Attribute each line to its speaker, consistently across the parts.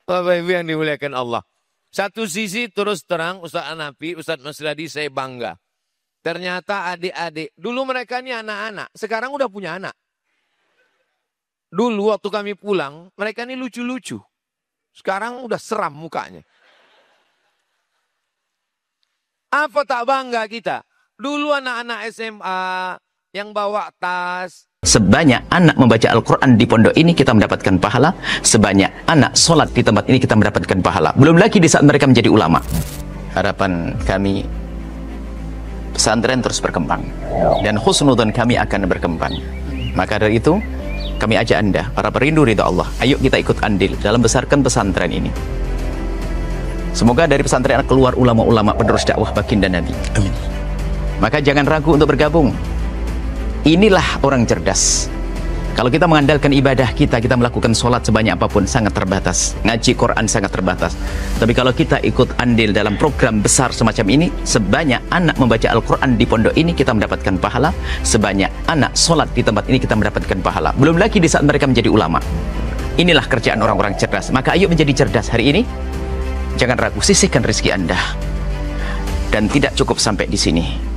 Speaker 1: Bapak Ibu yang dimuliakan Allah. Satu sisi terus terang Ustaz Hanafi, Ustaz Masradi saya bangga. Ternyata adik-adik, dulu mereka ini anak-anak, sekarang udah punya anak. Dulu waktu kami pulang, mereka ini lucu-lucu. Sekarang udah seram mukanya. Apa tak bangga kita? Dulu anak-anak SMA yang bawa tas.
Speaker 2: Sebanyak anak membaca Al-Quran di pondok ini kita mendapatkan pahala. Sebanyak anak sholat di tempat ini kita mendapatkan pahala. Belum lagi di saat mereka menjadi ulama. Harapan kami, pesantren terus berkembang. Dan husnudzon kami akan berkembang. Maka dari itu, kami ajak Anda, para perindu ridha Allah, ayo kita ikut andil dalam besarkan pesantren ini. Semoga dari pesantren keluar ulama-ulama penerus dakwah baginda Nabi. Amin. Maka jangan ragu untuk bergabung. Inilah orang cerdas. Kalau kita mengandalkan ibadah kita melakukan sholat sebanyak apapun sangat terbatas. Ngaji Quran sangat terbatas. Tapi kalau kita ikut andil dalam program besar semacam ini, sebanyak anak membaca Al-Quran di pondok ini kita mendapatkan pahala. Sebanyak anak sholat di tempat ini kita mendapatkan pahala. Belum lagi di saat mereka menjadi ulama. Inilah kerjaan orang-orang cerdas. Maka ayo menjadi cerdas hari ini. Jangan ragu, sisihkan rezeki Anda. Dan tidak cukup sampai di sini.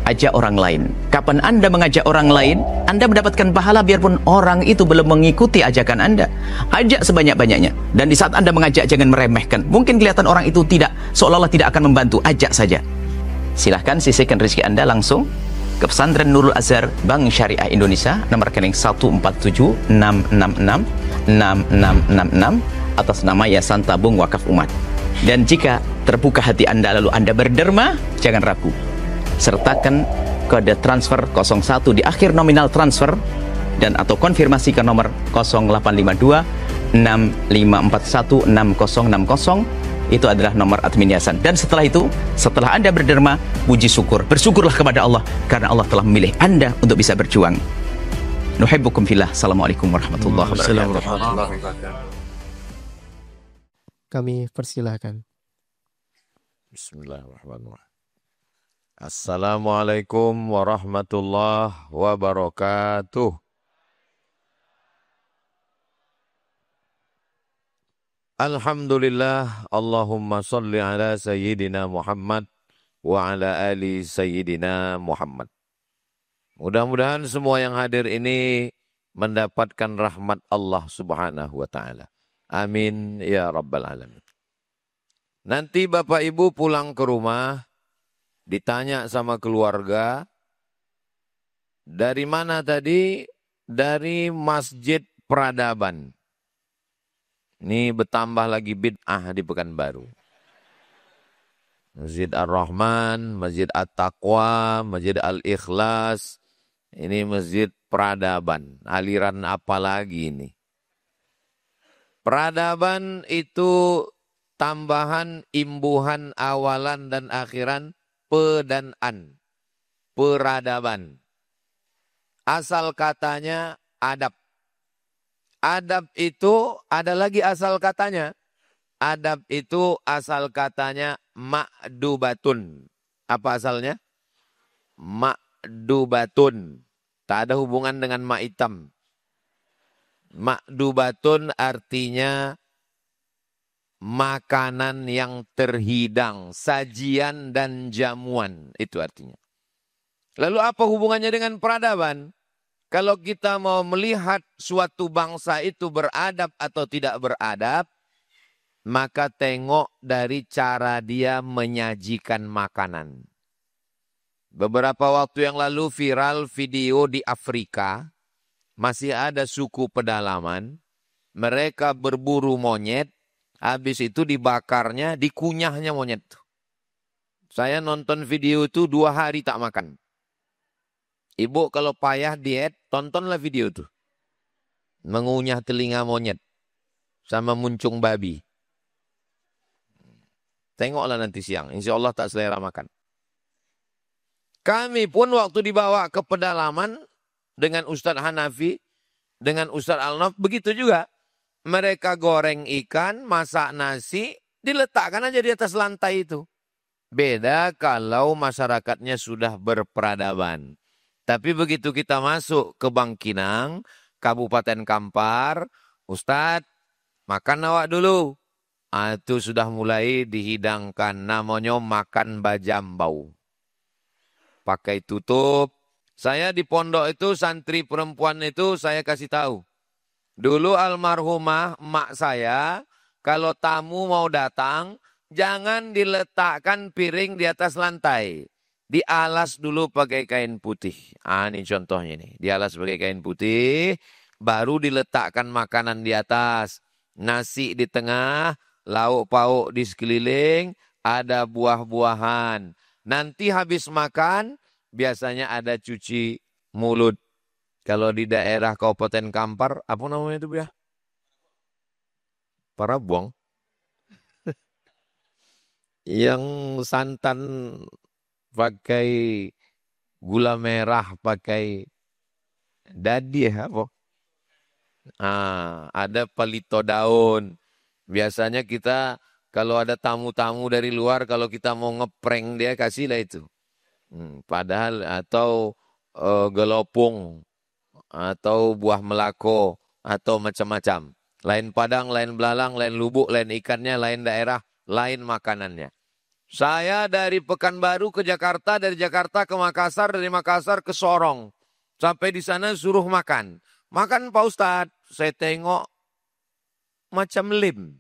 Speaker 2: Ajak orang lain. Kapan Anda mengajak orang lain, Anda mendapatkan pahala biarpun orang itu belum mengikuti ajakan Anda. Ajak sebanyak-banyaknya. Dan di saat Anda mengajak, jangan meremehkan. Mungkin kelihatan orang itu tidak, seolah-olah tidak akan membantu. Ajak saja. Silahkan sisihkan rezeki Anda langsung ke Pesantren Nurul Azhar Bank Syariah Indonesia, nomor rekening 147-666-6666 atas nama Yayasan Tabung Wakaf Umat. Dan jika terbuka hati Anda lalu Anda berderma, jangan ragu. Sertakan kode transfer 01 di akhir nominal transfer dan atau konfirmasi ke nomor 0852 6541 6060. Itu adalah nomor admin yayasan. Dan setelah itu, setelah Anda berderma, puji syukur, bersyukurlah kepada Allah karena Allah telah memilih Anda untuk bisa berjuang. Nuhibbukum fillah. Assalamualaikum warahmatullahi wabarakatuh.
Speaker 3: Kami persilahkan.
Speaker 1: Bismillahirrahmanirrahim. Assalamualaikum warahmatullahi wabarakatuh. Alhamdulillah, Allahumma salli ala Sayyidina Muhammad wa ala ali Sayyidina Muhammad. Mudah-mudahan semua yang hadir ini mendapatkan rahmat Allah Subhanahu wa ta'ala. Amin ya rabbal alamin. Nanti Bapak Ibu pulang ke rumah, ditanya sama keluarga, dari mana tadi? Dari Masjid Peradaban. Ini bertambah lagi bid'ah di Pekanbaru. Masjid Ar-Rahman, Masjid At-Taqwa, Masjid Al-Ikhlas. Ini Masjid Peradaban. Aliran apa lagi ini? Peradaban itu tambahan, imbuhan, awalan dan akhiran, pe dan an. Peradaban. Asal katanya adab. Adab itu ada lagi asal katanya. Adab itu asal katanya ma'dubatun. Apa asalnya? Ma'dubatun. Tak ada hubungan dengan ma'itam. Ma'dubatun artinya makanan yang terhidang, sajian dan jamuan, itu artinya. Lalu apa hubungannya dengan peradaban? Kalau kita mau melihat suatu bangsa itu beradab atau tidak beradab, maka tengok dari cara dia menyajikan makanan. Beberapa waktu yang lalu viral video di Afrika, masih ada suku pedalaman, mereka berburu monyet, habis itu dibakarnya, dikunyahnya monyet. Saya nonton video itu 2 hari tak makan. Ibu kalau payah diet, tontonlah video itu. Mengunyah telinga monyet sama muncung babi. Tengoklah nanti siang, insya Allah tak selera makan. Kami pun waktu dibawa ke pedalaman dengan Ustadz Hanafi, dengan Ustadz Al-Naf, begitu juga. Mereka goreng ikan, masak nasi, diletakkan aja di atas lantai itu. Beda kalau masyarakatnya sudah berperadaban. Tapi begitu kita masuk ke Bangkinang, Kabupaten Kampar, Ustadz, Makan awak dulu. Itu sudah mulai dihidangkan. Namanya makan bajambau. Pakai tutup. Saya di pondok itu, santri perempuan itu saya kasih tahu. Dulu almarhumah emak saya, kalau tamu mau datang, jangan diletakkan piring di atas lantai. Dialas dulu pakai kain putih. Ini contohnya nih. Dialas pakai kain putih, baru diletakkan makanan di atas. Nasi di tengah, lauk pauk di sekeliling, ada buah-buahan. Nanti habis makan, biasanya ada cuci mulut. Kalau di daerah Kabupaten Kampar, apa namanya itu ya? Parabuang. Yang santan pakai gula merah, pakai dadi ya apa? Ada pelito daun. Biasanya kita kalau ada tamu-tamu dari luar, kalau kita mau ngeprank dia kasihlah itu. Padahal atau gelopung atau buah melako atau macam-macam. Lain padang, lain belalang, lain lubuk, lain ikannya, lain daerah, lain makanannya. Saya dari Pekanbaru ke Jakarta, dari Jakarta ke Makassar, dari Makassar ke Sorong. Sampai di sana suruh makan. Makan Pak Ustadz, saya tengok macam lem.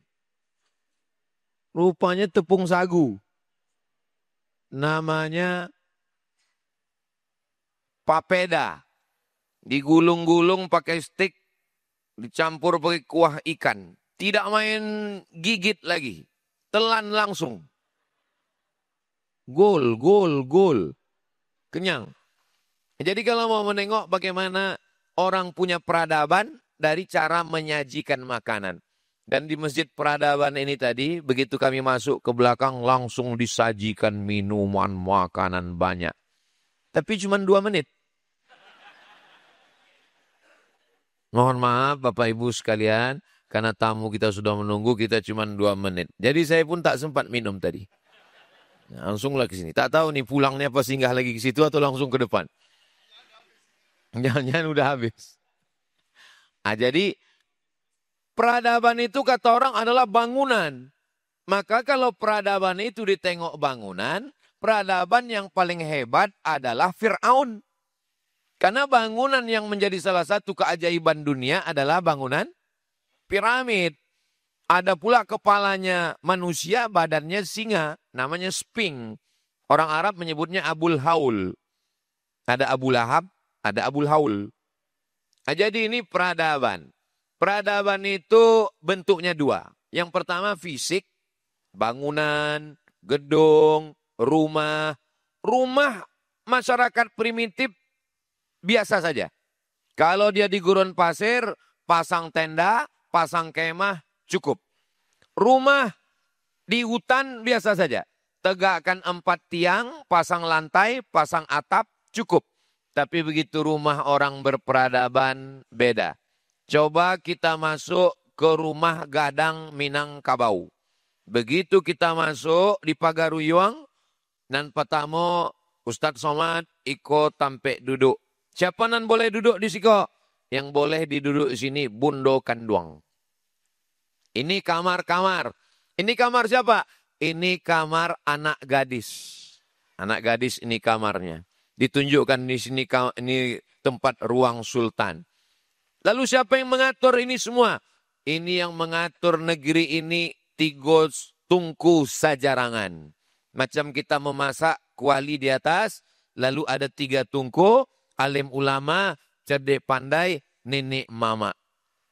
Speaker 1: Rupanya tepung sagu. Namanya papeda. Digulung-gulung pakai stik, dicampur pakai kuah ikan. Tidak main gigit lagi. Telan langsung. Gol. Kenyang. Jadi kalau mau menengok bagaimana orang punya peradaban dari cara menyajikan makanan. Dan di Masjid Peradaban ini tadi, begitu kami masuk ke belakang, langsung disajikan minuman, makanan banyak. Tapi cuma 2 menit. Mohon maaf Bapak Ibu sekalian, karena tamu kita sudah menunggu, kita cuma 2 menit. Jadi saya pun tak sempat minum tadi. Langsunglah ke sini. Tak tahu nih pulangnya apa singgah lagi ke situ atau langsung ke depan. Jangan-jangan udah habis. Jadi peradaban itu kata orang adalah bangunan. Maka kalau peradaban itu ditengok bangunan, peradaban yang paling hebat adalah Fir'aun. Karena bangunan yang menjadi salah satu keajaiban dunia adalah bangunan piramid. Ada pula kepalanya manusia, badannya singa, namanya Sphinx. Orang Arab menyebutnya Abul Haul. Ada Abu Lahab, ada Abul Haul. Jadi ini peradaban. Peradaban itu bentuknya 2. Yang pertama fisik, bangunan, gedung, rumah. Rumah masyarakat primitif biasa saja. Kalau dia di gurun pasir, pasang tenda, pasang kemah, cukup. Rumah di hutan biasa saja. Tegakkan 4 tiang, pasang lantai, pasang atap, cukup. Tapi begitu rumah orang berperadaban, beda. Coba kita masuk ke rumah gadang Minangkabau. Begitu kita masuk di Pagaruyuang, nan pertama Ustadz Somad ikut tampe duduk. Siapa nan boleh duduk di siko? Yang boleh diduduk di sini Bundo Kanduang. Ini kamar-kamar. Ini kamar siapa? Ini kamar anak gadis. Anak gadis ini kamarnya. Ditunjukkan di sini ini tempat ruang sultan. Lalu siapa yang mengatur ini semua? Ini yang mengatur negeri ini 3 tungku sajarangan. Macam kita memasak kuali di atas, lalu ada 3 tungku, alim ulama, cerdik pandai, nenek mama.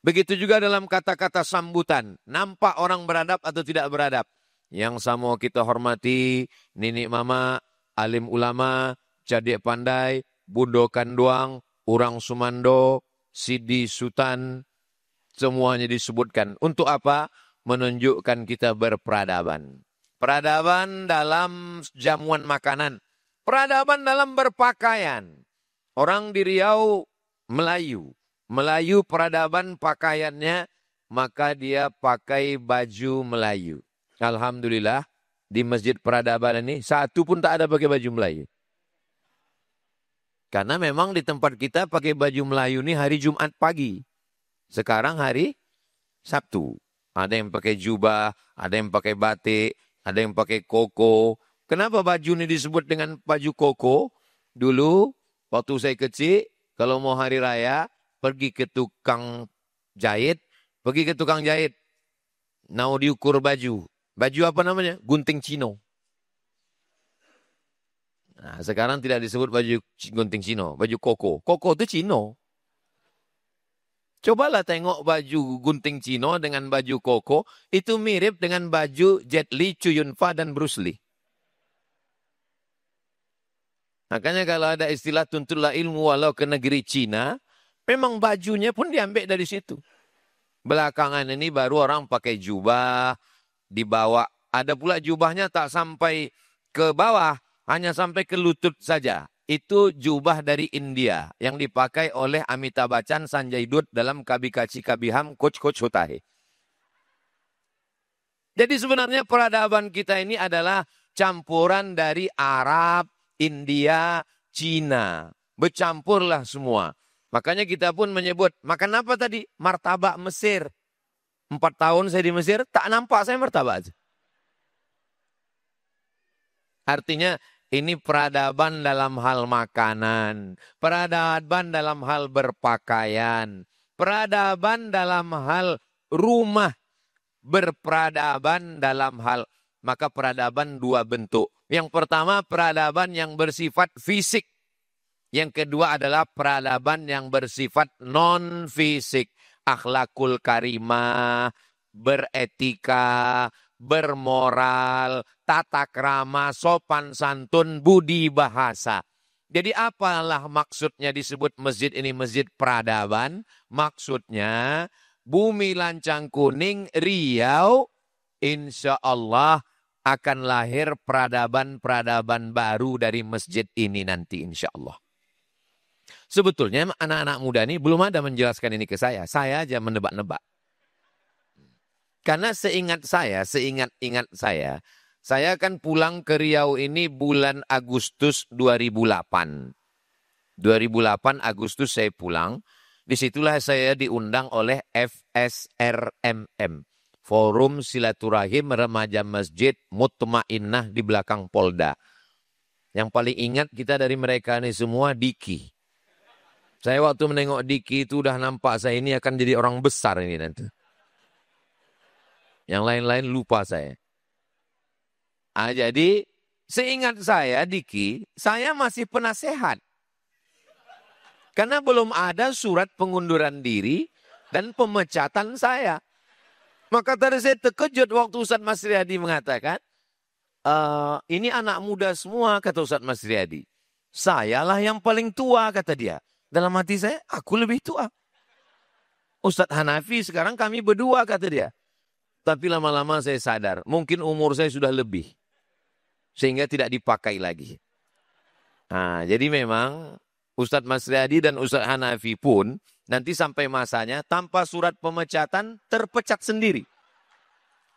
Speaker 1: Begitu juga dalam kata-kata sambutan. Nampak orang beradab atau tidak beradab. Yang sama kita hormati, nenek mama, alim ulama, cerdik pandai, Bundo Kanduang, Urang Sumando, Sidi Sultan, semuanya disebutkan. Untuk apa? Menunjukkan kita berperadaban. Peradaban dalam jamuan makanan. Peradaban dalam berpakaian. Orang di Riau Melayu. Melayu peradaban pakaiannya, maka dia pakai baju Melayu. Alhamdulillah, di Masjid Peradaban ini, satu pun tak ada pakai baju Melayu. Karena memang di tempat kita pakai baju Melayu ini hari Jumat pagi. Sekarang hari Sabtu. Ada yang pakai jubah, ada yang pakai batik, ada yang pakai koko. Kenapa baju ini disebut dengan baju koko? Dulu waktu saya kecil, kalau mau hari raya, pergi ke tukang jahit, mau diukur baju. Baju apa namanya? Gunting Cino. Nah, sekarang tidak disebut baju gunting Cino, baju koko. Koko itu Cino. Cobalah tengok baju gunting Cino dengan baju koko, itu mirip dengan baju Jet Li, Chow Yun Fat, dan Bruce Lee. Makanya kalau ada istilah tuntutlah ilmu walau ke negeri Cina, memang bajunya pun diambil dari situ. Belakangan ini baru orang pakai jubah, dibawa. Ada pula jubahnya tak sampai ke bawah, hanya sampai ke lutut saja. Itu jubah dari India yang dipakai oleh Amitabh Bachchan, Sanjay Dutt dalam Kabhi Kachi Kabhi Hum, Kuch Kuch Hota Hai. Jadi sebenarnya peradaban kita ini adalah campuran dari Arab, India, Cina. Bercampurlah semua. Makanya kita pun menyebut, makan apa tadi? Martabak Mesir. 4 tahun saya di Mesir, tak nampak saya martabak aja. Artinya ini peradaban dalam hal makanan, peradaban dalam hal berpakaian, peradaban dalam hal rumah, berperadaban dalam hal, maka peradaban 2 bentuk. Yang pertama peradaban yang bersifat fisik. Yang kedua adalah peradaban yang bersifat non-fisik. Akhlakul karimah, beretika, bermoral, tata krama, sopan santun, budi bahasa. Jadi apalah maksudnya disebut masjid ini masjid peradaban? Maksudnya bumi lancang kuning, Riau, insya Allah akan lahir peradaban-peradaban baru dari masjid ini nanti insya Allah. Sebetulnya anak-anak muda ini belum ada menjelaskan ini ke saya. Saya aja menebak-nebak. Karena seingat saya kan pulang ke Riau ini bulan Agustus 2008. 2008 Agustus saya pulang. Disitulah saya diundang oleh FSRMM. Forum Silaturahim Remaja Masjid Mutmainnah di belakang Polda. Yang paling ingat kita dari mereka ini semua Diki. Saya waktu menengok Diki itu udah nampak saya ini akan jadi orang besar ini nanti. Yang lain-lain lupa saya. Jadi seingat saya Diki, saya masih penasehat. Karena belum ada surat pengunduran diri dan pemecatan saya. Maka tadi saya terkejut waktu Ustadz Mas Riyadi mengatakan, ini anak muda semua, kata Ustadz Mas Riyadi. Sayalah yang paling tua, kata dia. Dalam hati saya, aku lebih tua. Ustadz Hanafi sekarang kami berdua, kata dia. Tapi lama-lama saya sadar, mungkin umur saya sudah lebih. Sehingga tidak dipakai lagi. Nah, jadi memang Ustadz Mas Riyadi dan Ustadz Hanafi pun nanti sampai masanya tanpa surat pemecatan terpecat sendiri.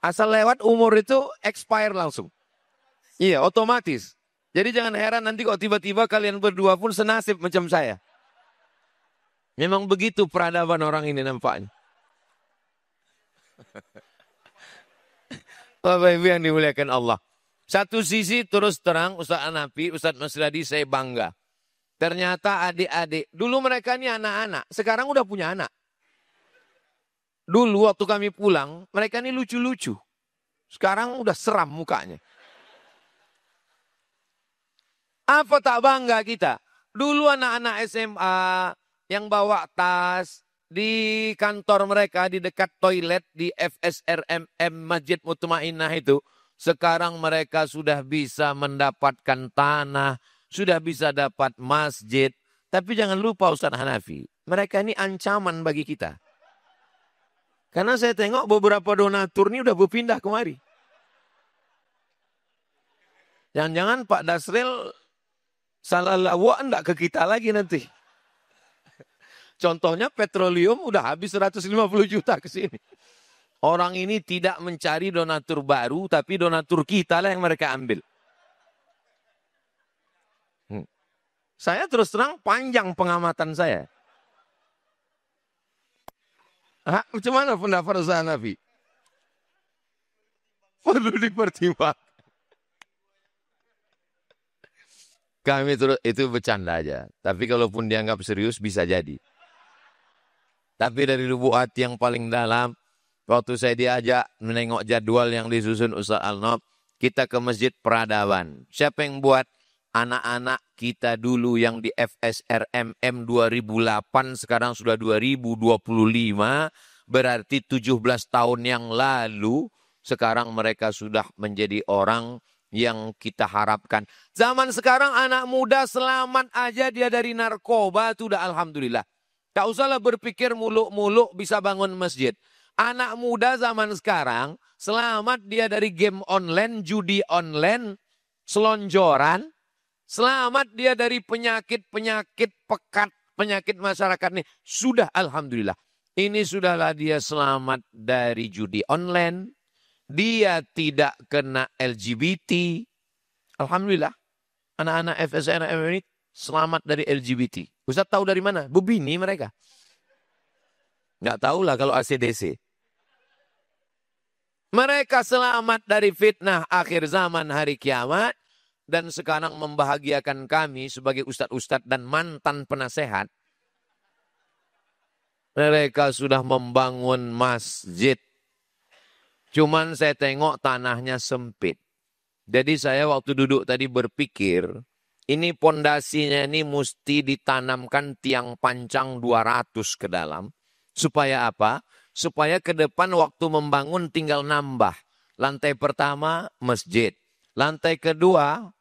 Speaker 1: Asal lewat umur itu expire langsung. Iya, otomatis. Jadi jangan heran nanti kok tiba-tiba kalian berdua pun senasib macam saya. Memang begitu peradaban orang ini nampaknya. Bapak Ibu yang dimuliakan Allah. Satu sisi terus terang Ustadz Hanafi, Ustadz Mas Riyadi saya bangga. Ternyata adik-adik, dulu mereka ini anak-anak, sekarang udah punya anak. Dulu waktu kami pulang, mereka ini lucu-lucu. Sekarang udah seram mukanya. Apa tak bangga kita? Dulu anak-anak SMA yang bawa tas di kantor mereka di dekat toilet di FSRMM Masjid Mutmainnah itu. Sekarang mereka sudah bisa mendapatkan tanah, sudah bisa dapat masjid. Tapi jangan lupa Ustadz Hanafi, mereka ini ancaman bagi kita. Karena saya tengok beberapa donatur ini udah berpindah kemari. Jangan-jangan Pak Dasril salah lawak enggak ke kita lagi nanti. Contohnya petroleum udah habis 150 juta ke sini. Orang ini tidak mencari donatur baru, tapi donatur kita lah yang mereka ambil. Saya terus terang panjang pengamatan saya. Macam mana pendapat Ustaz Hanafi? Perlu dipertimbangkan. Kami terus itu bercanda aja. Tapi kalaupun dianggap serius bisa jadi. Tapi dari lubuk hati yang paling dalam, waktu saya diajak menengok jadwal yang disusun Ustaz Al-Nob, kita ke Masjid Peradaban. Siapa yang buat? Anak-anak kita dulu yang di FSRMM 2008, sekarang sudah 2025, berarti 17 tahun yang lalu, sekarang mereka sudah menjadi orang yang kita harapkan. Zaman sekarang anak muda selamat aja dia dari narkoba, itu udah alhamdulillah. Tak usahlah berpikir muluk-muluk bisa bangun masjid. Anak muda zaman sekarang selamat dia dari game online, judi online, selonjoran. Selamat dia dari penyakit-penyakit pekat, penyakit masyarakat ini. Sudah alhamdulillah. Ini sudahlah dia selamat dari judi online. Dia tidak kena LGBT. Alhamdulillah. Anak-anak FSRM ini selamat dari LGBT. Ustaz tahu dari mana? Bebini mereka. Nggak tahulah kalau ACDC. Mereka selamat dari fitnah akhir zaman hari kiamat. Dan sekarang membahagiakan kami sebagai ustadz-ustadz dan mantan penasehat. Mereka sudah membangun masjid. Cuman saya tengok tanahnya sempit. Jadi saya waktu duduk tadi berpikir, ini pondasinya ini mesti ditanamkan tiang pancang 200 ke dalam. Supaya apa? Supaya ke depan waktu membangun tinggal nambah. Lantai pertama masjid. Lantai kedua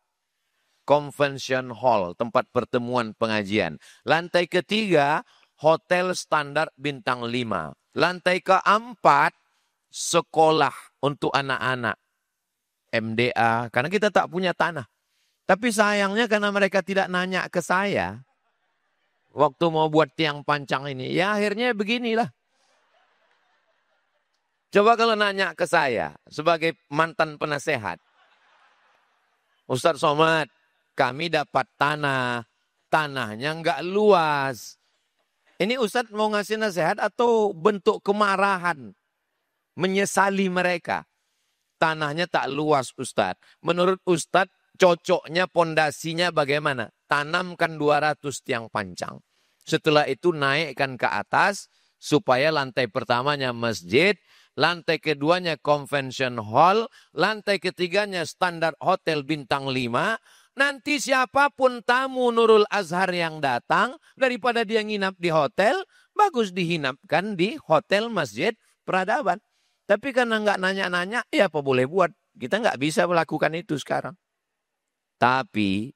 Speaker 1: convention hall, tempat pertemuan pengajian. Lantai ketiga, hotel standar bintang 5. Lantai keempat, sekolah untuk anak-anak. MDA, karena kita tak punya tanah. Tapi sayangnya karena mereka tidak nanya ke saya, waktu mau buat tiang pancang ini, ya akhirnya beginilah. Coba kalau nanya ke saya, sebagai mantan penasehat, Ustadz Somad, kami dapat tanah, tanahnya enggak luas. Ini Ustadz mau ngasih nasihat atau bentuk kemarahan? Menyesali mereka. Tanahnya tak luas Ustadz. Menurut Ustadz cocoknya pondasinya bagaimana? Tanamkan 200 tiang pancang. Setelah itu naikkan ke atas supaya lantai pertamanya masjid, lantai keduanya convention hall, lantai ketiganya standar hotel bintang 5. Nanti siapapun tamu Nurul Azhar yang datang, daripada dia nginap di hotel, bagus dihinapkan di hotel Masjid Peradaban. Tapi karena nggak nanya-nanya, ya apa boleh buat. Kita nggak bisa melakukan itu sekarang. Tapi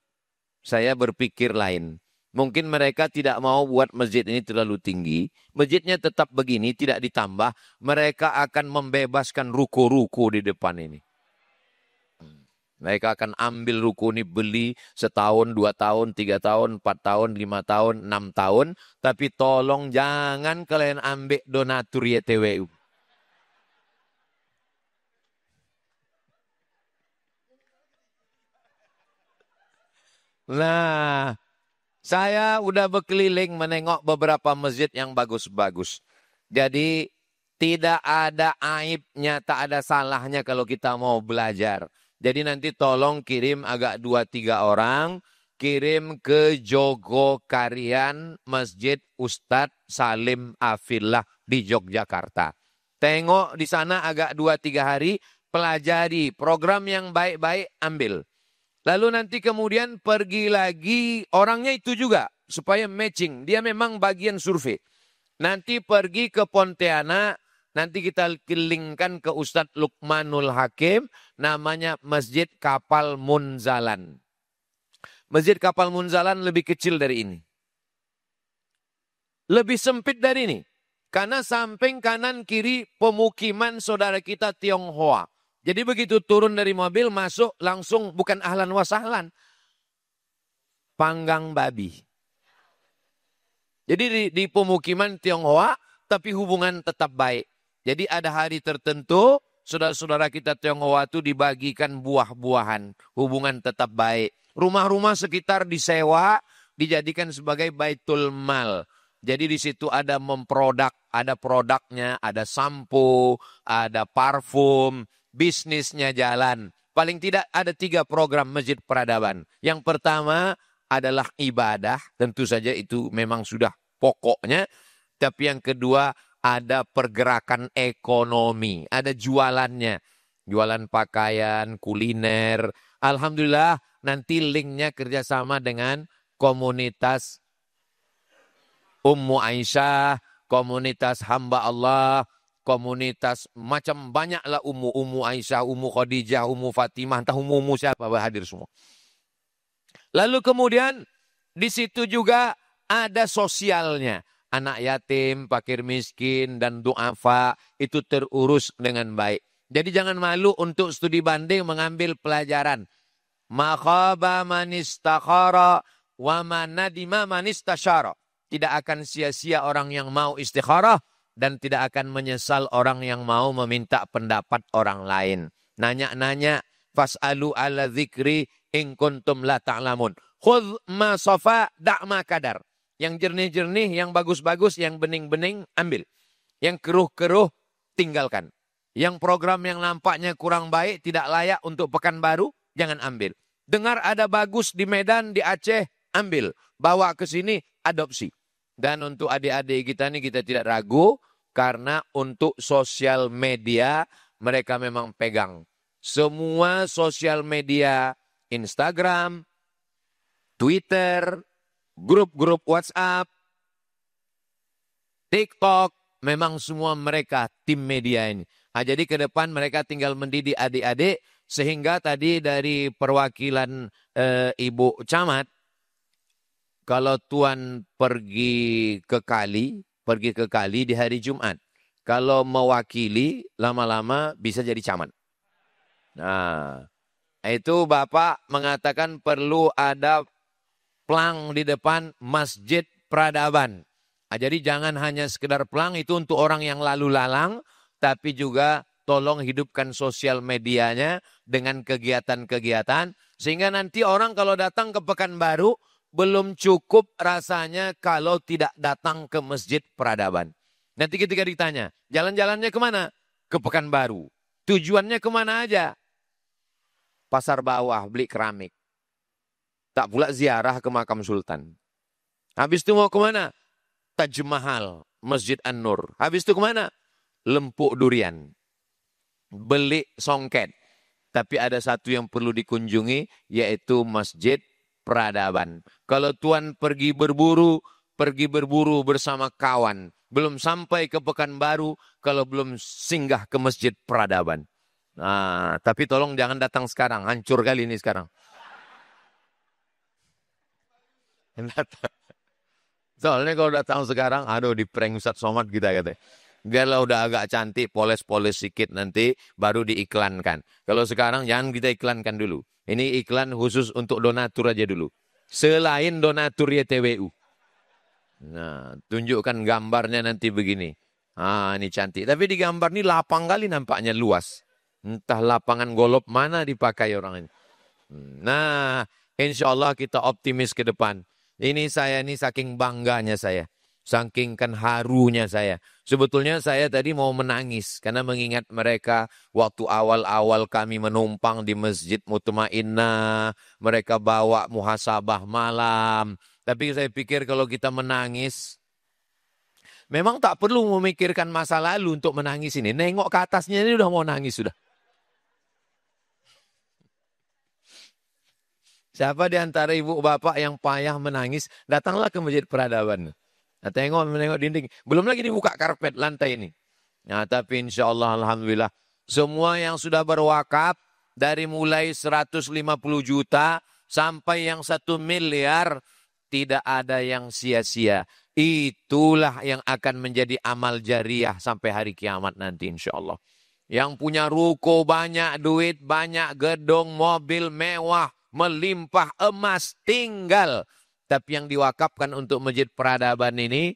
Speaker 1: saya berpikir lain. Mungkin mereka tidak mau buat masjid ini terlalu tinggi. Masjidnya tetap begini, tidak ditambah. Mereka akan membebaskan ruko-ruko di depan ini. Mereka akan ambil ruko ini, beli setahun, 2 tahun, 3 tahun, 4 tahun, 5 tahun, 6 tahun. Tapi tolong jangan kalian ambil donatur YTWU. Nah, saya udah berkeliling menengok beberapa masjid yang bagus-bagus. Jadi tidak ada aibnya, tak ada salahnya kalau kita mau belajar. Jadi nanti tolong kirim agak 2-3 orang, kirim ke Jogokarian Masjid Ustadz Salim Afillah di Yogyakarta. Tengok di sana agak 2-3 hari, pelajari program yang baik-baik ambil. Lalu nanti kemudian pergi lagi, orangnya itu juga supaya matching. Dia memang bagian survei. Nanti pergi ke Pontianak. Nanti kita kelilingkan ke Ustadz Lukmanul Hakim, namanya Masjid Kapal Munzalan. Masjid Kapal Munzalan lebih kecil dari ini. Lebih sempit dari ini. Karena samping kanan kiri pemukiman saudara kita Tionghoa. Jadi begitu turun dari mobil masuk langsung bukan ahlan wa sahlan. Panggang babi. Jadi di pemukiman Tionghoa tapi hubungan tetap baik. Jadi ada hari tertentu, saudara-saudara kita Tionghoa itu dibagikan buah-buahan. Hubungan tetap baik. Rumah-rumah sekitar disewa, dijadikan sebagai baitul mal. Jadi di situ ada memproduk, ada produknya, ada sampo, ada parfum. bisnisnya jalan. Paling tidak ada 3 program Masjid Peradaban. Yang pertama adalah ibadah, tentu saja itu memang sudah pokoknya. Tapi yang kedua ada pergerakan ekonomi, ada jualannya. Jualan pakaian, kuliner. Alhamdulillah nanti linknya kerjasama dengan komunitas Ummu Aisyah, komunitas hamba Allah, komunitas macam banyaklah Ummu Aisyah, Ummu Khadijah, Ummu Fatimah, entah Ummu siapa hadir semua. Lalu kemudian di situ juga ada sosialnya. Anak yatim, fakir miskin, dan du'afa itu terurus dengan baik. Jadi jangan malu untuk studi banding mengambil pelajaran. Ma khaba man istakhara wa man nadima man istasyara. Tidak akan sia-sia orang yang mau istikharah dan tidak akan menyesal orang yang mau meminta pendapat orang lain. Nanya-nanya, fas'alu ala dzikri in kuntum la ta'lamun. Khudh ma safa da' ma kadar. Yang jernih-jernih, yang bagus-bagus, yang bening-bening, ambil. Yang keruh-keruh, tinggalkan. Yang program yang nampaknya kurang baik, tidak layak untuk Pekanbaru, jangan ambil. Dengar ada bagus di Medan, di Aceh, ambil. Bawa ke sini, adopsi. Dan untuk adik-adik kita ini kita tidak ragu, karena untuk sosial media, mereka memang pegang. Semua sosial media, Instagram, Twitter, grup-grup WhatsApp, TikTok, memang semua mereka tim media ini. Nah, jadi ke depan mereka tinggal mendidik adik-adik, sehingga tadi dari perwakilan Ibu Camat, kalau Tuan pergi ke kali di hari Jumat. Kalau mewakili, lama-lama bisa jadi camat. Nah, itu Bapak mengatakan perlu ada plang di depan Masjid Peradaban. Nah, jadi jangan hanya sekedar plang itu untuk orang yang lalu lalang, tapi juga tolong hidupkan sosial medianya dengan kegiatan-kegiatan. Sehingga nanti orang kalau datang ke Pekanbaru, belum cukup rasanya kalau tidak datang ke Masjid Peradaban. Nanti ketika ditanya, jalan-jalannya kemana? Ke Pekanbaru. Tujuannya kemana aja? Pasar bawah, beli keramik. Tak pula ziarah ke makam sultan. Habis itu mau kemana? Taj Mahal, Masjid An-Nur. Habis itu kemana? Lempuk durian. Beli songket. Tapi ada satu yang perlu dikunjungi, yaitu Masjid Peradaban. Kalau Tuan pergi berburu bersama kawan. Belum sampai ke Pekanbaru kalau belum singgah ke Masjid Peradaban. Nah, tapi tolong jangan datang sekarang. Hancur kali ini sekarang. Soalnya kalau datang sekarang, aduh di prank Ustaz Somad kita katanya. Biarlah udah agak cantik, poles-poles sedikit nanti baru diiklankan. Kalau sekarang jangan kita iklankan dulu. Ini iklan khusus untuk donatur aja dulu. Selain donatur YTWU. Nah, tunjukkan gambarnya nanti begini. Ah, ini cantik. Tapi di gambar ini lapang kali nampaknya luas. Entah lapangan golop mana dipakai orang ini. Nah, insya Allah kita optimis ke depan. Ini saya ini saking bangganya saya. Saking kan harunya saya. Sebetulnya saya tadi mau menangis. Karena mengingat mereka waktu awal-awal kami menumpang di Masjid Mutmainnah. Mereka bawa muhasabah malam. Tapi saya pikir kalau kita menangis. Memang tak perlu memikirkan masa lalu untuk menangis ini. Nengok ke atasnya ini udah mau nangis sudah. Siapa di antara ibu bapak yang payah menangis, datanglah ke Masjid Peradaban. Nah, menengok dinding. Belum lagi dibuka karpet lantai ini. Nah, tapi insya Allah, alhamdulillah. Semua yang sudah berwakaf, dari mulai 150 juta sampai yang 1 miliar, tidak ada yang sia-sia. Itulah yang akan menjadi amal jariah sampai hari kiamat nanti insya Allah. Yang punya ruko banyak, duit banyak, gedung, mobil mewah, melimpah emas, tinggal. Tapi yang diwakafkan untuk Masjid Peradaban ini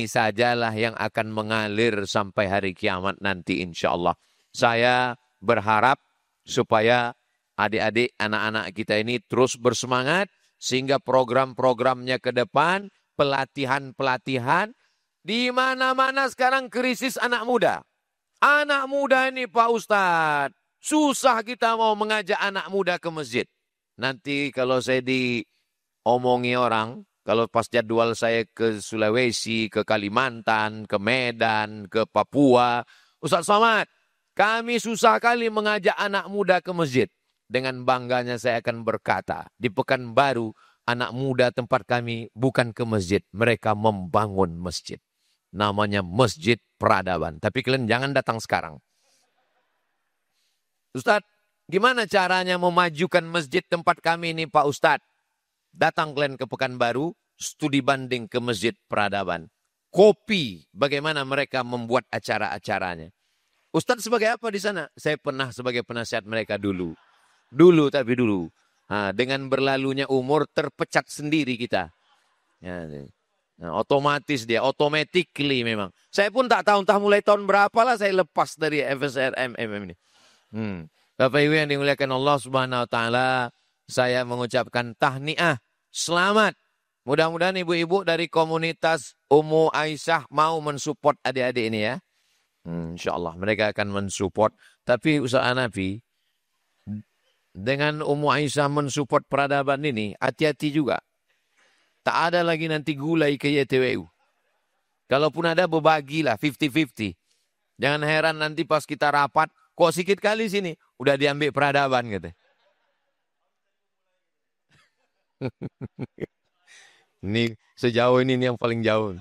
Speaker 1: sajalah yang akan mengalir sampai hari kiamat nanti insya Allah. Saya berharap supaya adik-adik, anak-anak kita ini terus bersemangat, sehingga program-programnya ke depan, pelatihan-pelatihan, di mana-mana sekarang krisis anak muda. Anak muda ini Pak Ustadz, susah kita mau mengajak anak muda ke masjid. Nanti kalau saya diomongi orang, kalau pas jadwal saya ke Sulawesi, ke Kalimantan, ke Medan, ke Papua, Ustadz Somad, kami susah kali mengajak anak muda ke masjid. Dengan bangganya saya akan berkata, di Pekanbaru, anak muda tempat kami bukan ke masjid, mereka membangun masjid. Namanya Masjid Peradaban. Tapi kalian jangan datang sekarang. Ustadz, gimana caranya memajukan masjid tempat kami ini Pak Ustadz? Datang kalian ke Pekanbaru, studi banding ke Masjid Peradaban. Kopi bagaimana mereka membuat acara-acaranya. Ustadz sebagai apa di sana? Saya pernah sebagai penasihat mereka dulu. Dulu. Dengan berlalunya umur terpecat sendiri kita. Ya, nah, otomatis dia, automatically memang. Saya pun tak tahu entah mulai tahun berapa lah saya lepas dari FSRM ini. Bapak Ibu yang dimuliakan Allah Subhanahu Wa Taala, saya mengucapkan tahniah, selamat. Mudah-mudahan ibu-ibu dari komunitas Ummu Aisyah mau mensupport adik-adik ini ya. InsyaAllah mereka akan mensupport. Tapi Ustaz Hanafi, dengan Ummu Aisyah mensupport peradaban ini, hati-hati juga. Tak ada lagi nanti gulai ke YTWU. Kalaupun ada berbagilah 50-50. Jangan heran nanti pas kita rapat, kok sikit kali sini, udah diambil peradaban gitu. Ini sejauh ini yang paling jauh.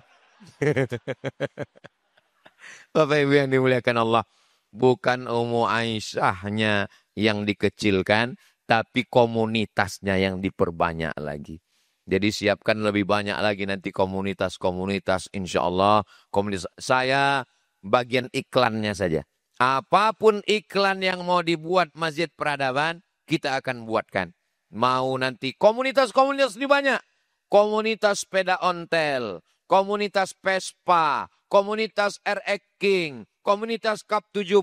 Speaker 1: Bapak Ibu yang dimuliakan Allah, bukan Ummu Aisyahnya yang dikecilkan, tapi komunitasnya yang diperbanyak lagi. Jadi siapkan lebih banyak lagi nanti komunitas-komunitas, insya Allah. Komunitas saya bagian iklannya saja. Apapun iklan yang mau dibuat Masjid Peradaban, kita akan buatkan. Mau nanti komunitas-komunitas ini banyak. Komunitas sepeda ontel, komunitas Vespa, komunitas RX King, komunitas Cup 70,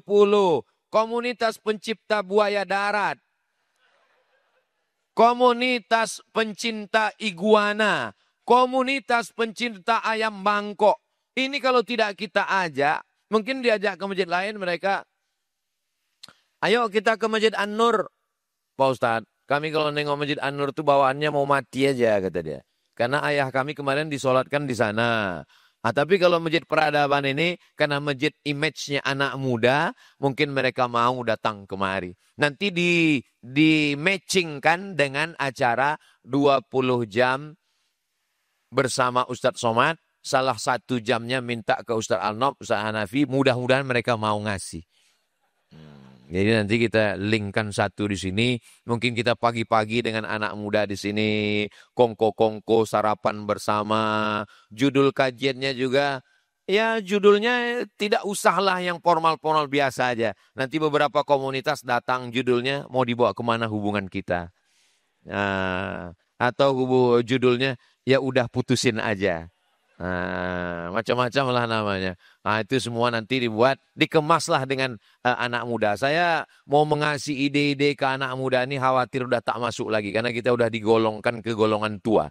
Speaker 1: komunitas pencipta buaya darat, komunitas pencinta iguana, komunitas pencinta ayam bangkok. Ini kalau tidak kita ajak, mungkin diajak ke masjid lain mereka, ayo kita ke Masjid An-Nur. Pak Ustadz, kami kalau nengok Masjid An-Nur itu bawaannya mau mati aja kata dia. Karena ayah kami kemarin disolatkan di sana. Tapi kalau Masjid Peradaban ini, karena masjid image-nya anak muda, mungkin mereka mau datang kemari. Nanti di-matchingkan dengan acara 20 jam bersama Ustadz Somad. Salah satu jamnya minta ke Ustadz Al-Nob, Ustadz Hanafi, mudah-mudahan mereka mau ngasih. Jadi nanti kita linkkan satu di sini. Mungkin kita pagi-pagi dengan anak muda di sini. Kongko-kongko sarapan bersama. Judul kajiannya juga. Ya judulnya tidak usahlah yang formal-formal biasa aja. Nanti beberapa komunitas datang judulnya mau dibawa kemana hubungan kita. Atau judulnya ya udah putusin aja. Macam-macam lah namanya. Itu semua nanti dibuat, dikemaslah dengan anak muda. Saya mau mengasih ide-ide ke anak muda ini khawatir udah tak masuk lagi. Karena kita udah digolongkan ke golongan tua.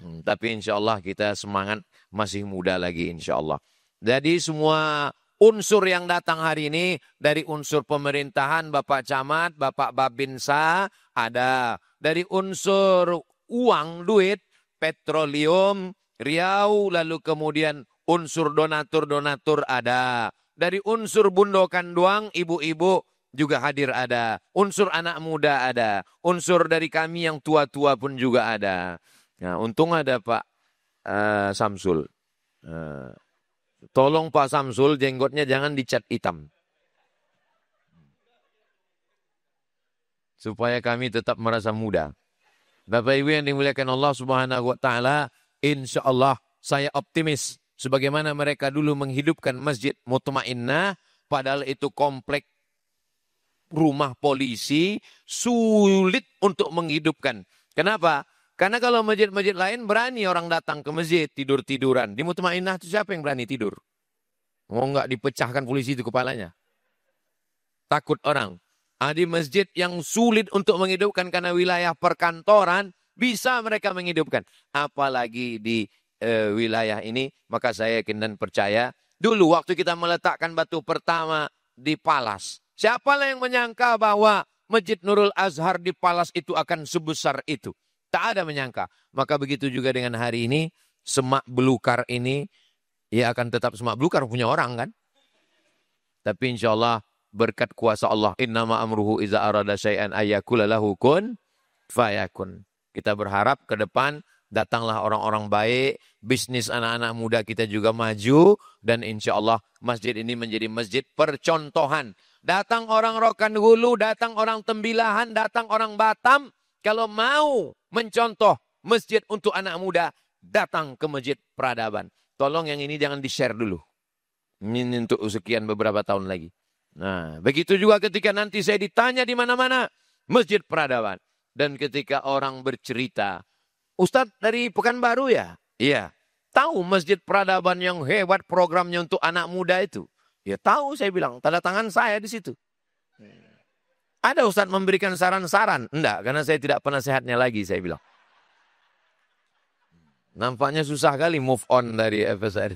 Speaker 1: Tapi insya Allah kita semangat masih muda lagi insya Allah. Jadi semua unsur yang datang hari ini dari unsur pemerintahan, Bapak Camat, Bapak Babinsa ada. Dari unsur uang, duit, petroleum, Riau, lalu kemudian unsur donatur-donatur ada. Dari unsur bundokan doang, ibu-ibu juga hadir ada. Unsur anak muda ada. Unsur dari kami yang tua-tua pun juga ada. Nah, untung ada Pak Samsul. Tolong Pak Samsul, jenggotnya jangan dicat hitam. Supaya kami tetap merasa muda. Bapak Ibu yang dimuliakan Allah Subhanahu Wa Taala, insya Allah saya optimis. Sebagaimana mereka dulu menghidupkan Masjid Mutmainnah, padahal itu komplek rumah polisi, sulit untuk menghidupkan. Kenapa? Karena kalau masjid-masjid lain berani orang datang ke masjid tidur-tiduran. Di Mutmainnah itu siapa yang berani tidur? Mau nggak dipecahkan polisi itu kepalanya? Takut orang. Di masjid yang sulit untuk menghidupkan karena wilayah perkantoran, bisa mereka menghidupkan. Apalagi di wilayah ini, maka saya yakin dan percaya Dulu waktu kita meletakkan batu pertama di Palas. Siapalah yang menyangka bahwa Masjid Nurul Azhar di Palas itu akan sebesar itu. Tak ada menyangka. Maka begitu juga dengan hari ini, semak belukar ini, ya akan tetap semak belukar punya orang kan. Tapi insya Allah berkat kuasa Allah, innama amruhu iza arada syai'an ayyakula lahu kun fayakun. Kita berharap ke depan datanglah orang-orang baik, bisnis anak-anak muda kita juga maju, dan insya Allah masjid ini menjadi masjid percontohan. Datang orang Rokan Hulu, datang orang Tembilahan, datang orang Batam, kalau mau mencontoh masjid untuk anak muda, datang ke Masjid Peradaban. Tolong yang ini jangan di-share dulu. Ini untuk sekian beberapa tahun lagi. Nah, begitu juga ketika nanti saya ditanya di mana-mana, Masjid Peradaban. Dan ketika orang bercerita, Ustadz dari Pekanbaru ya? Iya. Tahu Masjid Peradaban yang hebat programnya untuk anak muda itu? Ya tahu, saya bilang. Tanda tangan saya di situ. Ada Ustadz memberikan saran-saran? Enggak, karena saya tidak penasehatnya lagi, saya bilang. Nampaknya susah kali move on dari FSR.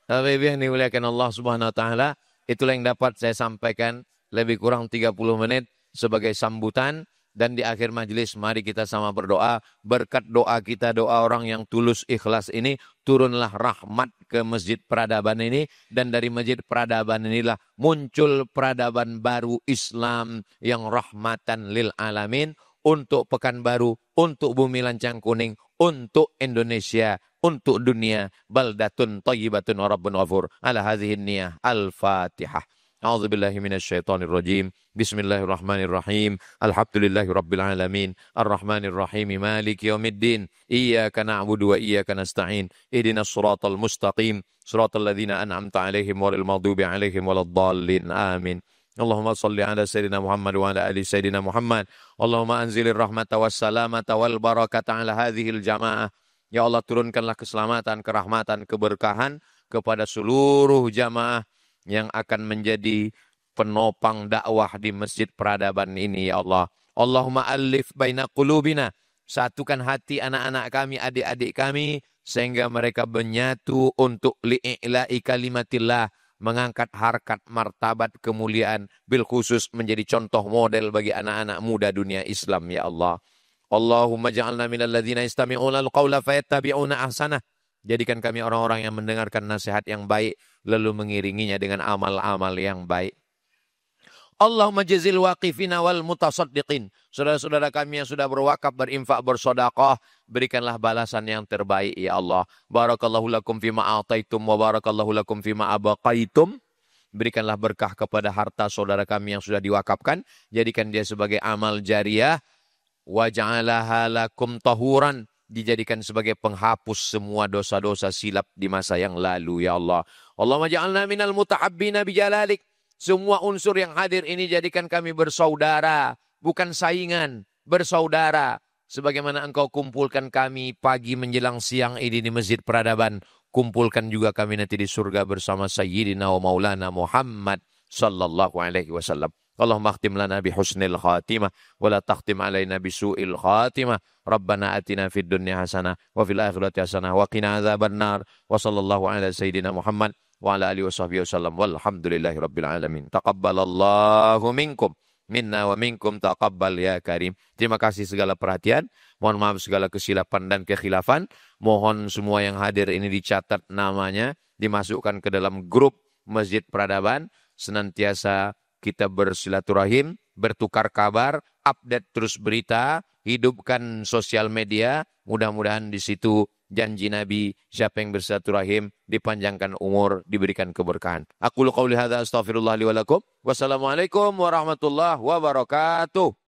Speaker 1: Tapi yang dimuliakan Allah Subhanahu Wa Taala, itulah yang dapat saya sampaikan lebih kurang 30 menit sebagai sambutan. Dan di akhir majelis mari kita sama berdoa. Berkat doa kita, doa orang yang tulus ikhlas ini, turunlah rahmat ke Masjid Peradaban ini. Dan dari Masjid Peradaban inilah muncul peradaban baru Islam yang rahmatan lil alamin. Untuk Pekanbaru, untuk Bumi Lancang Kuning, untuk Indonesia, untuk dunia. Baldatun thayyibatun wa rabbun ghafur. Ala hadhihi niyah. Al-Fatihah. A'udzubillahi minasyaitonirrajim. Bismillahirrahmanirrahim. Alhamdulillahi rabbil alamin. Arrahmanirrahim. Maliki yaumiddin. Iyyaka na'budu wa iyyaka nasta'in. Ihdinas siratal mustaqim. Siratal ladzina an'amta 'alaihim ghairil maghdubi 'alaihim waladdallin. Amin. Allahumma salli ala Sayyidina Muhammad wa ala ali Sayyidina Muhammad. Allahumma anzilir rahmata wassalamata wal barakata ala hadhil jamaah. Ya Allah, turunkanlah keselamatan, kerahmatan, keberkahan kepada seluruh jamaah yang akan menjadi penopang dakwah di Masjid Peradaban ini, ya Allah. Allahumma alif baina qulubina. Satukan hati anak-anak kami, adik-adik kami, sehingga mereka menyatu untuk li'i'la'i kalimatillah, mengangkat harkat, martabat, kemuliaan, bil khusus menjadi contoh model bagi anak-anak muda dunia Islam, ya Allah. Allahumma ja'alna minal ladzina yastami'una al-qawla fayattabi'una ahsanah. Jadikan kami orang-orang yang mendengarkan nasihat yang baik, lalu mengiringinya dengan amal-amal yang baik. Allahumma jazil waqifina wal mutasaddiqin. Saudara-saudara kami yang sudah berwakaf, berinfak, bersedekah, berikanlah balasan yang terbaik, ya Allah. Barakallahu lakum fima a'taitum wa barakallahu lakum fima abaqaitum. Berikanlah berkah kepada harta saudara kami yang sudah diwakafkan. Jadikan dia sebagai amal jariyah. Wa ja'alaha lakum tahuran. Dijadikan sebagai penghapus semua dosa-dosa silap di masa yang lalu, ya Allah. Allahumma ja'alna minal mutahabbina bijalalik. Semua unsur yang hadir ini jadikan kami bersaudara, bukan saingan, bersaudara. Sebagaimana engkau kumpulkan kami pagi menjelang siang ini di Masjid Peradaban, kumpulkan juga kami nanti di surga bersama Sayyidina wa Maulana Muhammad sallallahu alaihi wasallam. Allahumma akhtim lana bi husnil khatimah wa la takhtim alaina bi su'il khatimah. Rabbana atina fid dunya hasanah wa fil akhirati hasanah wa qina adzabannar. Wa sallallahu ala Sayyidina Muhammad wa ala alihi washabbihi wasallam walhamdulillahi rabbil alamin. Taqabbalallahu minkum minna wa minkum taqabbal ya karim. Terima kasih segala perhatian. Mohon maaf segala kesilapan dan kekhilafan. Mohon semua yang hadir ini dicatat namanya, dimasukkan ke dalam grup Masjid Peradaban. Senantiasa kita bersilaturahim, bertukar kabar, update terus berita, hidupkan sosial media. Mudah-mudahan di situ janji Nabi, siapa yang bersilaturahim, dipanjangkan umur, diberikan keberkahan. Aqulu qauli hadza astaghfirullah li wa lakum. Wassalamualaikum warahmatullahi wabarakatuh.